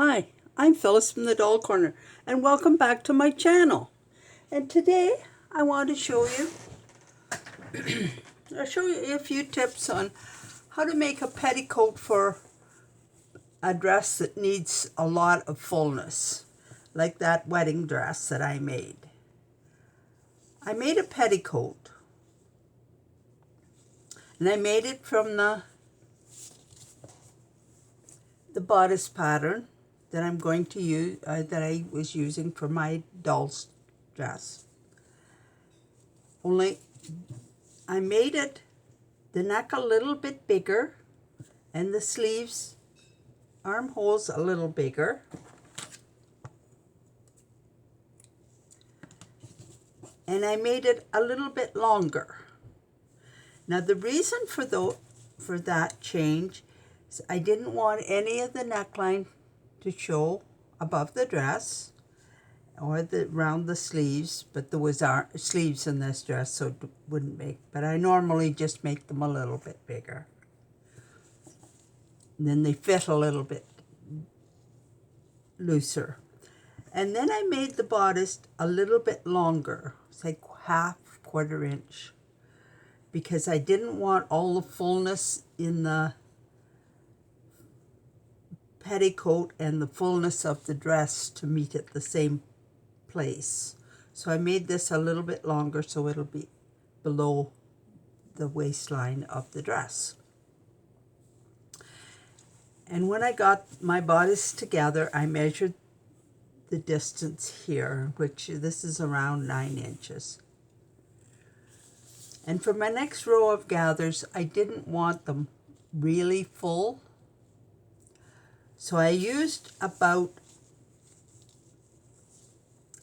Hi, I'm Phyllis from the Doll Corner, and welcome back to my channel. And today I want to show you a few tips on how to make a petticoat for a dress that needs a lot of fullness, like that wedding dress that I made. I made a petticoat, and I made it from the bodice pattern that I'm going to use, that I was using for my doll's dress. Only I made it the neck a little bit bigger and the sleeves armholes a little bigger. And I made it a little bit longer. Now the reason for that change is I didn't want any of the neckline to show above the dress or around the sleeves, but there was sleeves in this dress, so it wouldn't make, but I normally just make them a little bit bigger. And then they fit a little bit looser. And then I made the bodice a little bit longer, say quarter inch, because I didn't want all the fullness in the petticoat and the fullness of the dress to meet at the same place. So I made this a little bit longer so it'll be below the waistline of the dress. And when I got my bodice together, I measured the distance here, which this is around 9 inches. And for my next row of gathers, I didn't want them really full. So I used about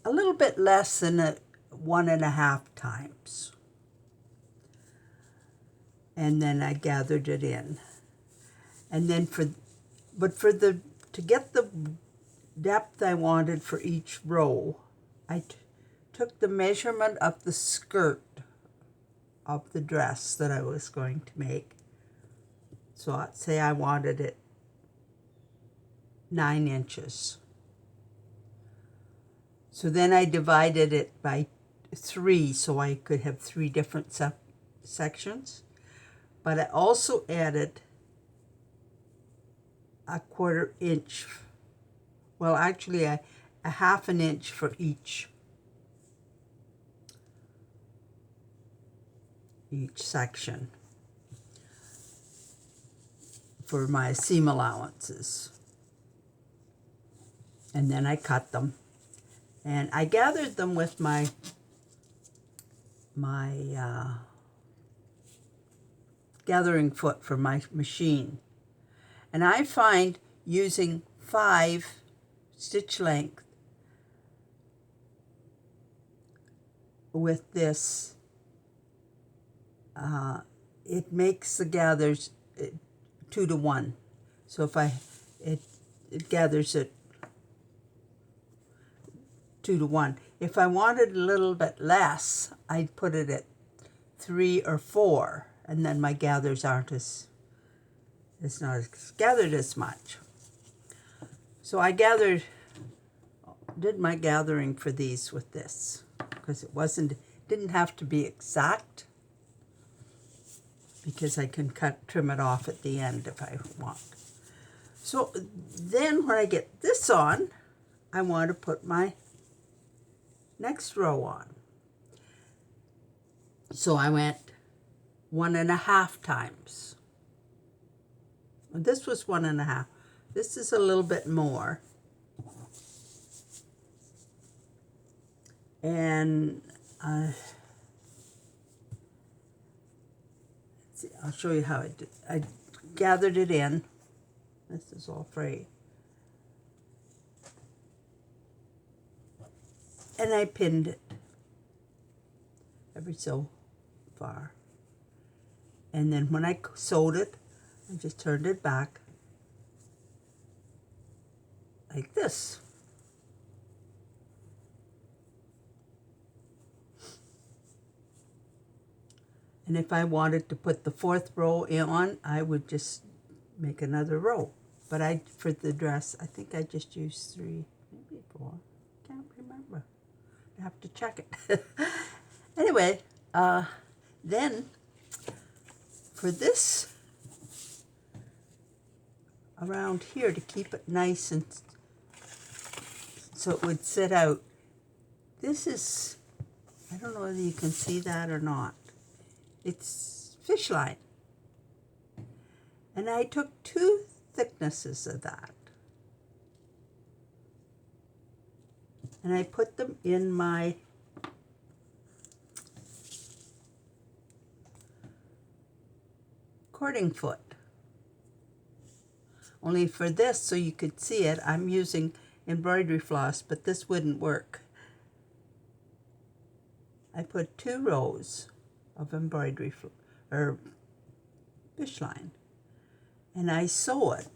a little bit less than 1.5 times. And then I gathered it in. And then to get the depth I wanted for each row, I took the measurement of the skirt of the dress that I was going to make. So I'd say I wanted it 9 inches. So then I divided it by 3 so I could have 3 different sections. But I also added a quarter inch, well actually a 1/2 inch for each section for my seam allowances. And then I cut them. And I gathered them with my gathering foot for my machine. And I find using 5 stitch length with this, it makes the gathers 2 to 1. So if it gathers it 2 to 1. If I wanted a little bit less, I'd put it at 3 or 4, and then my gathers it's not gathered as much. So I did my gathering for these with this, because it didn't have to be exact, because I can trim it off at the end if I want. So then when I get this on, I want to put my next row on. So I went 1.5 times. And this was 1.5. This is a little bit more. And I'll show you how I did. I gathered it in. This is all frayed. And I pinned it every so far. And then when I sewed it, I just turned it back like this. And if I wanted to put the 4th row on, I would just make another row. But for the dress, I think I just used 3, maybe 4. Can't remember. I have to check it. Anyway, then for this around here to keep it nice and so it would sit out. This is, I don't know whether you can see that or not. It's fish line. And I took 2 thicknesses of that. And I put them in my cording foot. Only for this, so you could see it, I'm using embroidery floss, but this wouldn't work. I put 2 rows of embroidery or fish line, and I sew it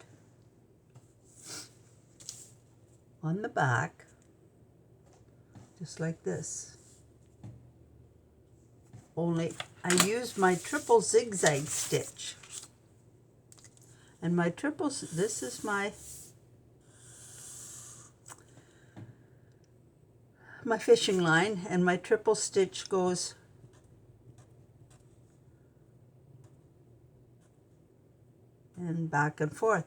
on the back, just like this. Only I use my triple zigzag stitch. And my triples, this is my fishing line, and my triple stitch goes and back and forth.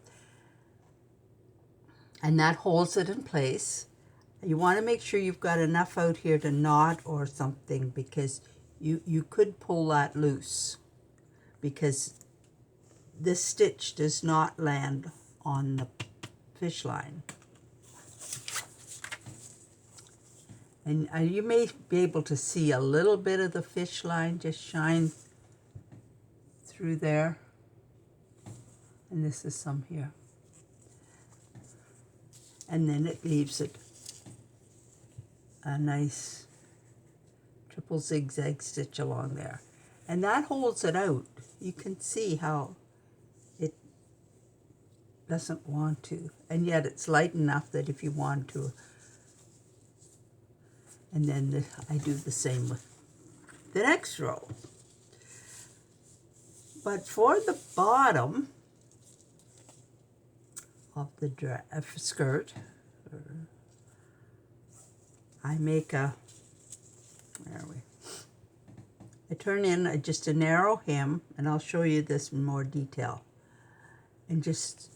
And that holds it in place. You want to make sure you've got enough out here to knot or something, because you could pull that loose, because this stitch does not land on the fish line. And you may be able to see a little bit of the fish line just shine through there. And this is some here. And then it leaves it a nice triple zigzag stitch along there. And that holds it out. You can see how it doesn't want to. And yet it's light enough that if you want to. And then I do the same with the next row. But for the bottom of the skirt, I make I turn in just a narrow hem, and I'll show you this in more detail, and just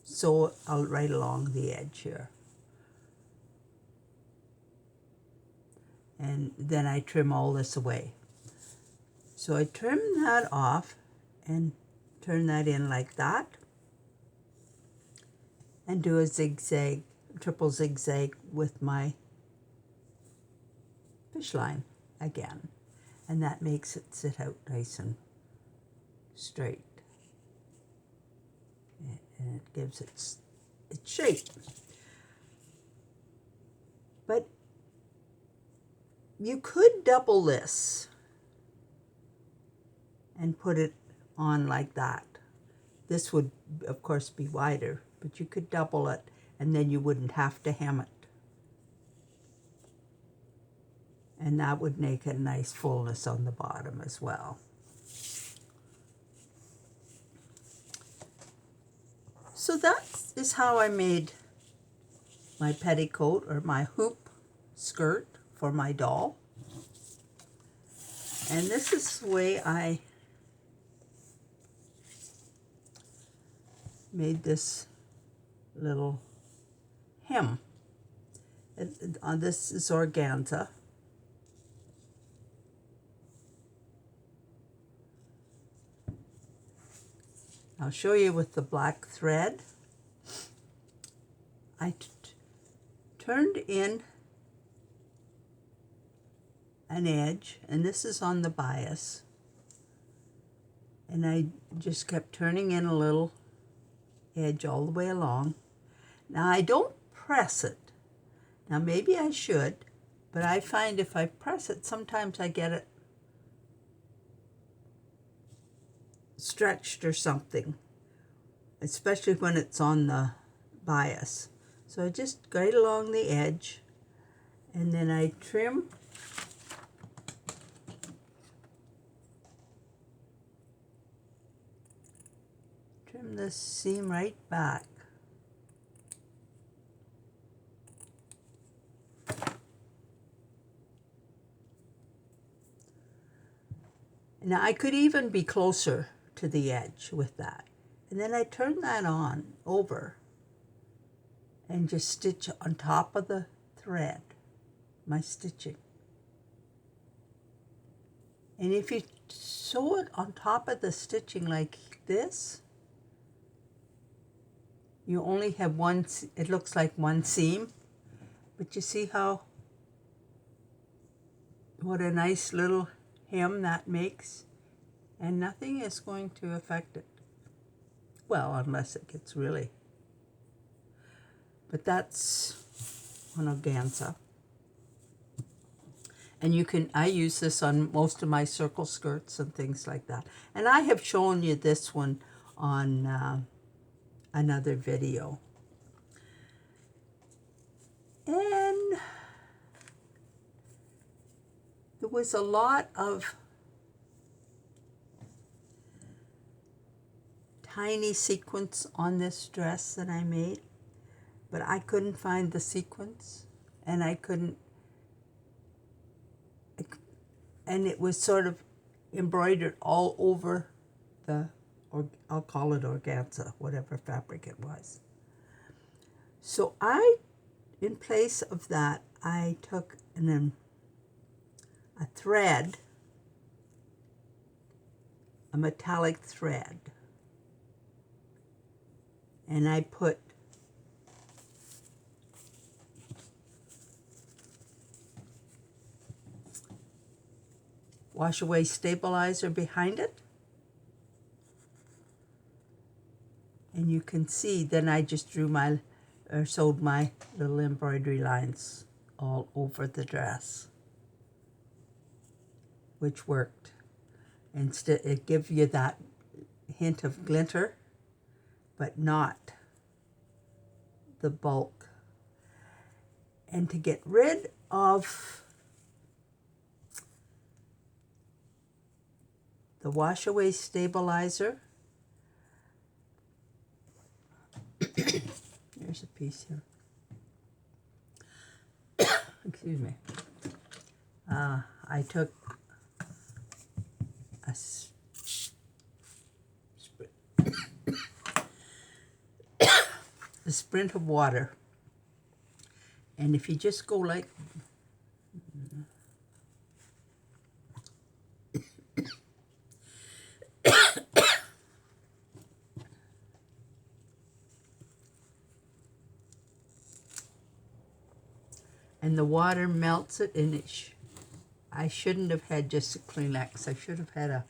sew it right along the edge here. And then I trim all this away. So I trim that off and turn that in like that, and do a zigzag, triple zigzag with my fish line again. And that makes it sit out nice and straight. And it gives its shape. But you could double this and put it on like that. This would, of course, be wider, but you could double it, and then you wouldn't have to hem it. And that would make a nice fullness on the bottom as well. So that is how I made my petticoat, or my hoop skirt for my doll. And this is the way I made this little hem. This is organza. I'll show you with the black thread. I turned in an edge, and this is on the bias, and I just kept turning in a little edge all the way along. Now I don't press it. Now maybe I should, but I find if I press it, sometimes I get it stretched or something, especially when it's on the bias. So I just right along the edge, and then I trim this seam right back. Now I could even be closer to the edge with that. And then I turn that on over and just stitch on top of the thread, my stitching. And if you sew it on top of the stitching like this, you only have one, it looks like one seam, but you see what a nice little hem that makes, and nothing is going to affect it. Well, unless it gets really, but that's on organza. And I use this on most of my circle skirts and things like that. And I have shown you this one on another video. And there was a lot of tiny sequins on this dress that I made, but I couldn't find the sequins, and and it was sort of embroidered all over or I'll call it organza, whatever fabric it was. So in place of that, I took a thread, a metallic thread, and I put wash away stabilizer behind it. And you can see, then I just sewed my little embroidery lines all over the dress, which worked. Instead, it gives you that hint of glitter, but not the bulk. And to get rid of the wash away stabilizer, here's a piece here. Excuse me. I took a sprint of water, and if you just go like and the water melts it, and I shouldn't have had just a Kleenex. I should have had a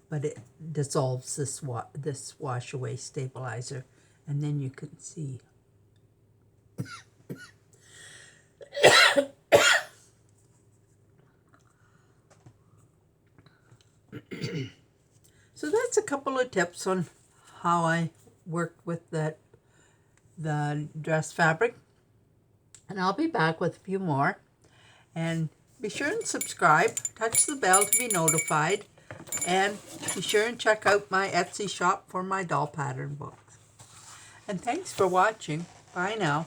but it dissolves this wash away stabilizer, and then you can see. So that's a couple of tips on how I worked with the dress fabric, and I'll be back with a few more. And be sure and subscribe, touch the bell to be notified, and be sure and check out my Etsy shop for my doll pattern books. And thanks for watching. Bye now.